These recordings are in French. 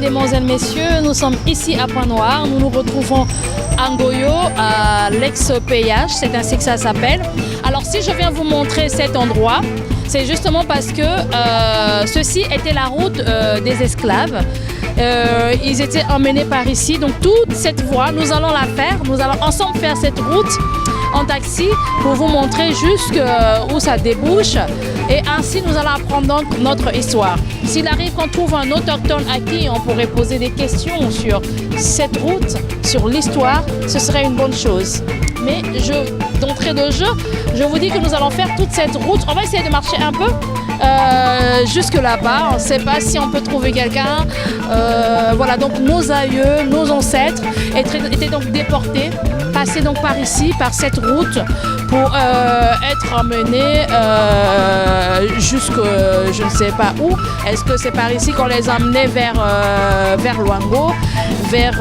Mesdemoiselles, Messieurs, nous sommes ici à Pointe-Noire. Nous nous retrouvons à Ngoyo, à l'ex-PH, c'est ainsi que ça s'appelle. Alors si je viens vous montrer cet endroit, c'est justement parce que ceci était la route des esclaves. Ils étaient emmenés par ici, donc toute cette voie, nous allons la faire, nous allons ensemble faire cette route en taxi pour vous montrer jusqu'où ça débouche et ainsi nous allons apprendre donc notre histoire. S'il arrive qu'on trouve un autochtone à qui on pourrait poser des questions sur cette route, sur l'histoire, ce serait une bonne chose. Mais d'entrée de jeu, je vous dis que nous allons faire toute cette route. On va essayer de marcher un peu jusque là-bas. On ne sait pas si on peut trouver quelqu'un. Voilà, donc nos aïeux, nos ancêtres étaient donc déportés, passés donc par ici, par cette route, pour être emmenés jusque je ne sais pas où. Est-ce que c'est par ici qu'on les emmenait vers Luango, vers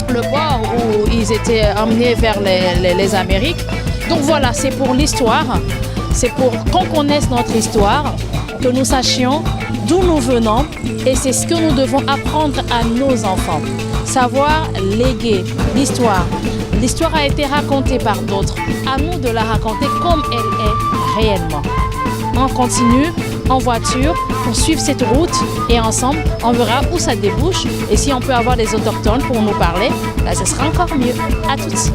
le port où ils étaient emmenés vers les Amériques. Donc voilà, c'est pour l'histoire, c'est pour qu'on connaisse notre histoire, que nous sachions d'où nous venons et c'est ce que nous devons apprendre à nos enfants. Savoir léguer l'histoire. L'histoire a été racontée par d'autres. À nous de la raconter comme elle est réellement. On continue en voiture pour suivre cette route et ensemble, on verra où ça débouche. Et si on peut avoir des autochtones pour nous parler, là, ce sera encore mieux. À toutes.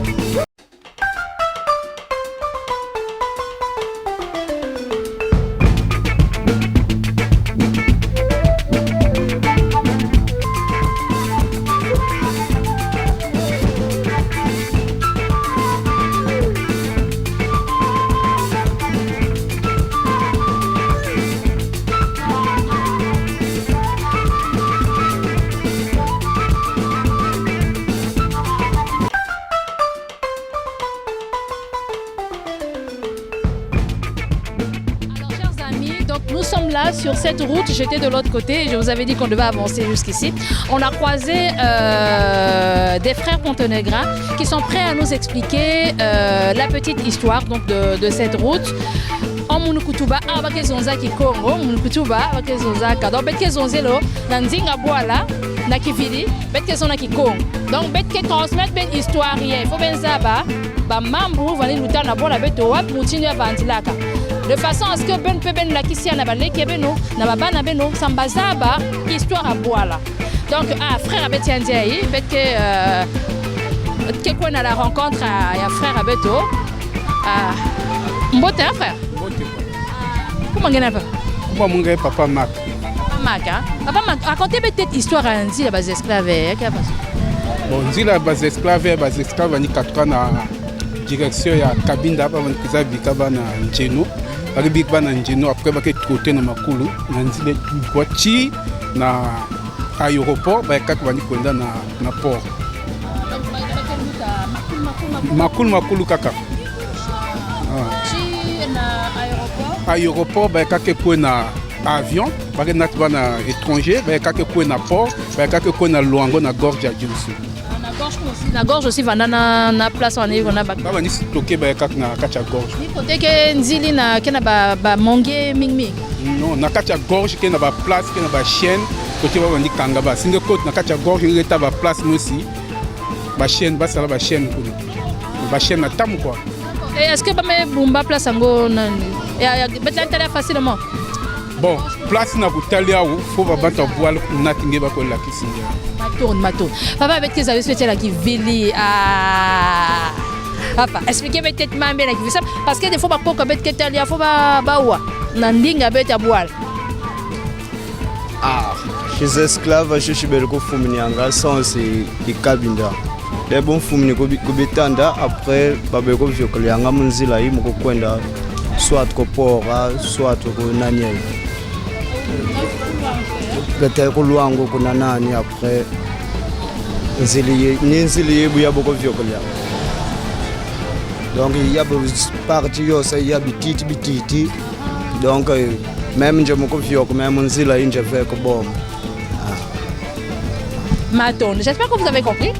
Nous sommes là sur cette route, j'étais de l'autre côté et je vous avais dit qu'on devait avancer jusqu'ici. On a croisé des frères monténégrins qui sont prêts à nous expliquer la petite histoire donc, de cette route. En Munukutuba, abakezonza ki Congo, Munukutuba, abakezonza kado, betkezonze lo, nanzinga boala, na kivili, betkezona ki Congo. Donc betke transmettre ben histoire hier, faut ben zaba, ba mambu vani luta na bola beto wap mutini avantilaka. De façon à ce que ben peben la kisia na baleke beno na bana beno sambazaba histoire à boala. Donc frère abetiandiayi betke quoi na la rencontre à frère abeto mbote frère. Comment on appelle? Moi mon gars papa Mac. Papa Mac, racontez peut-être histoire à Nzi la base esclave. Bon Nzi la base esclave ni katuka na direction ya Kabinda pa bankiza bikaba na Njeno. Baki bikaba na Njeno après baki trotter na makulu na Nzi boîtier na aéroport ba kaka bani kwenda na port. Makulu kaka. Aéroport ba kaka ko na avion ba kaka na étranger ba kaka ko na port ba kaka ko na Luango na gorge ya Djinsu. La gorge aussi va na place on est on a ba ni stocké ba kaka na kacha gorge. Ni côté que Nzili na kena ba monge mingmi. Non na kacha gorge kena ba place kena ba chaîne côté ba ni kanga ba singa côté na kacha gorge il est ba place aussi ba chaîne ba sala ba chaîne ko. Ba chaîne na tam quoi. Et est-ce que ba me bumba place ngo na ya betla facilement? Bon, place na butalia ou faut ba bata boile na tinge ba ko la kisinga. Maton. Papa avec tes avis souhaité la qui vili papa expliquez peut-être mamé la qui ça parce que des fois pas pour que betalia faut ba bawa na ndinga beta boile. Chez esclaves je suis belko fumini anga sans Kabinda. Les bons fumini ko betanda après ba belko viokole anga munzila yi mko kwenda soit ko pora soit ko naniel. Peut-être ko Luango kuna nani après nzili buya boko viokolia. Donc il y a parti yo ça il y a bititi donc même je me confie que même nzila inje fait que bon. Maton, j'espère que vous avez compris.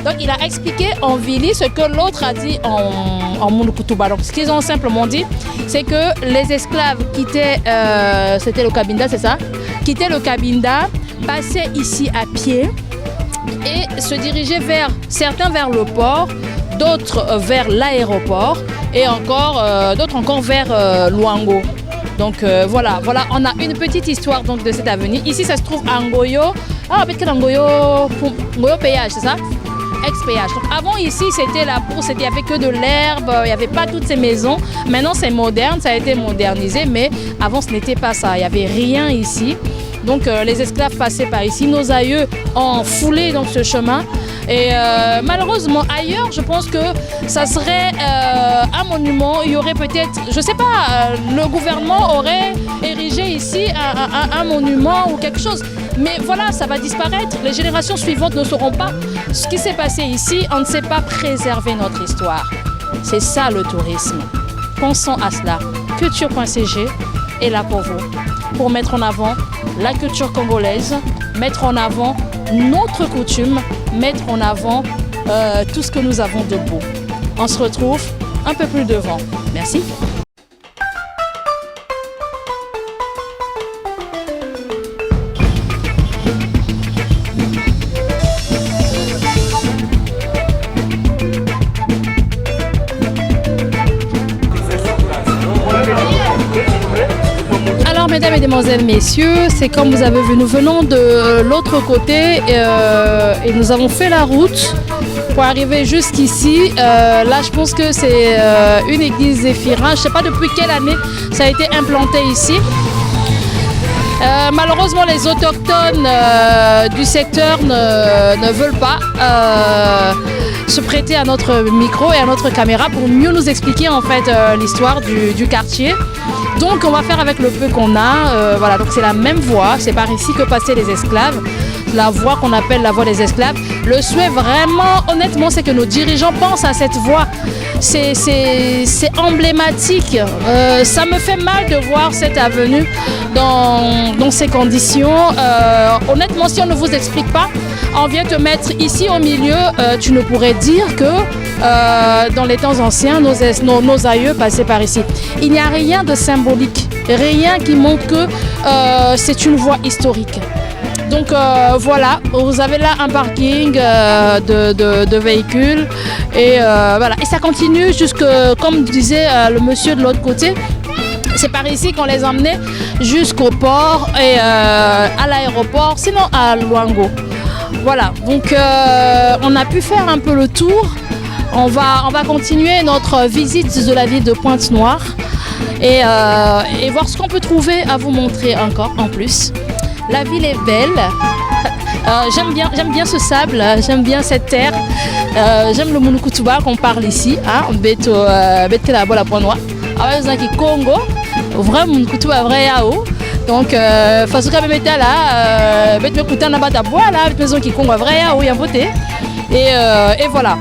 Donc il a expliqué en Vili ce que l'autre a dit en Munukutuba. Donc ce qu'ils ont simplement dit, c'est que les esclaves quittaient, c'était le Kabinda, c'est ça? Quittaient le Kabinda passaient ici à pied et se dirigeaient certains vers le port, d'autres vers l'aéroport et encore d'autres encore vers Luango. Donc voilà, on a une petite histoire donc de cette avenue. Ici, ça se trouve à Ngoyo. Ah, peut-être que Ngoyo Péage, c'est ça? Ex-péage. Donc avant ici, c'était la bourse, il n'y avait que de l'herbe, il n'y avait pas toutes ces maisons. Maintenant, c'est moderne, ça a été modernisé, mais avant, ce n'était pas ça. Il n'y avait rien ici. Donc les esclaves passaient par ici. Nos aïeux ont foulé donc ce chemin. Et malheureusement, ailleurs, je pense que ça serait un monument. Il y aurait peut-être, je ne sais pas, le gouvernement aurait érigé ici un monument ou quelque chose. Mais voilà, ça va disparaître. Les générations suivantes ne sauront pas ce qui s'est passé ici. On ne sait pas préserver notre histoire. C'est ça le tourisme. Pensons à cela. Culture.cg est là pour vous, pour mettre en avant la culture congolaise, mettre en avant notre coutume, mettre en avant tout ce que nous avons de beau. On se retrouve un peu plus devant. Merci. Mesdames, Mesdemoiselles, Messieurs, c'est comme vous avez vu, nous venons de l'autre côté et nous avons fait la route pour arriver jusqu'ici. Là, je pense que c'est une église Zéphirin. Je ne sais pas depuis quelle année ça a été implanté ici. Malheureusement, les autochtones du secteur ne veulent pas se prêter à notre micro et à notre caméra pour mieux nous expliquer en fait l'histoire du quartier. Donc on va faire avec le peu qu'on a. Voilà, donc c'est la même voie, c'est par ici que passaient les esclaves. La voie qu'on appelle la voie des esclaves. Le souhait vraiment, honnêtement, c'est que nos dirigeants pensent à cette voie. C'est emblématique. Ça me fait mal de voir cette avenue dans ces conditions. Honnêtement, si on ne vous explique pas, on vient te mettre ici au milieu, tu ne pourrais dire que dans les temps anciens, nos aïeux passaient par ici. Il n'y a rien de symbolique, rien qui montre que c'est une voie historique. Donc voilà, vous avez là un parking de véhicules et voilà. Et ça continue jusque, comme disait le monsieur de l'autre côté, c'est par ici qu'on les emmenait jusqu'au port et à l'aéroport, sinon à Luango. Voilà, donc on a pu faire un peu le tour. On va continuer notre visite de la ville de Pointe-Noire et voir ce qu'on peut trouver à vous montrer encore en plus. La ville est belle, j'aime bien ce sable, j'aime bien cette terre, j'aime le Munukutuba qu'on parle ici, Beto la bola Pointe-Noire. Avec qui Congo, vrai Munukutuba vrai yao. Donc Fasuka Bemeta là, Beto Kutana Bata Bois là, maison qui Congo vrai yao, y a voté. Et voilà.